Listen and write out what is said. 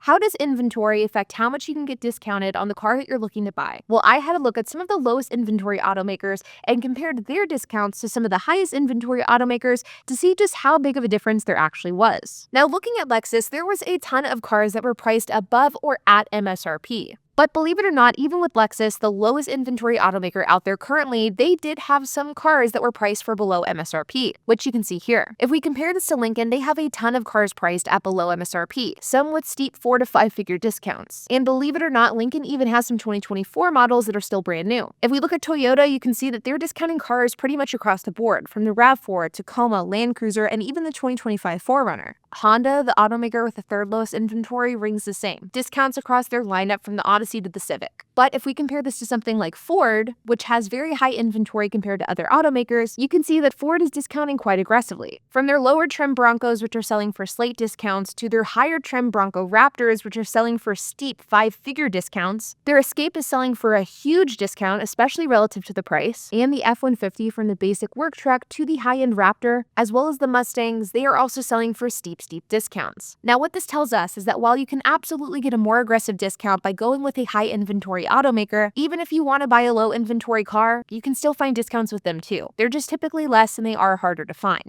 How does inventory affect how much you can get discounted on the car that you're looking to buy? Well, I had a look at some of the lowest inventory automakers and compared their discounts to some of the highest inventory automakers to see just how big of a difference there actually was. Now, looking at Lexus, there was a ton of cars that were priced above or at MSRP. But believe it or not, even with Lexus, the lowest inventory automaker out there currently, they did have some cars that were priced for below MSRP, which you can see here. If we compare this to Lincoln, they have a ton of cars priced at below MSRP, some with steep 4 to 5 figure discounts. And believe it or not, Lincoln even has some 2024 models that are still brand new. If we look at Toyota, you can see that they're discounting cars pretty much across the board, from the RAV4, Tacoma, Land Cruiser, and even the 2025 4Runner. Honda, the automaker with the third lowest inventory, rings the same. Discounts across their lineup from the Odyssey to the Civic. But if we compare this to something like Ford, which has very high inventory compared to other automakers, you can see that Ford is discounting quite aggressively. From their lower trim Broncos, which are selling for slight discounts, to their higher trim Bronco Raptors, which are selling for steep 5-figure discounts, their Escape is selling for a huge discount, especially relative to the price, and the F-150 from the basic work truck to the high-end Raptor, as well as the Mustangs, they are also selling for steep discounts. Now, what this tells us is that while you can absolutely get a more aggressive discount by going with a high inventory automaker, even if you want to buy a low inventory car, you can still find discounts with them too. They're just typically less and they are harder to find.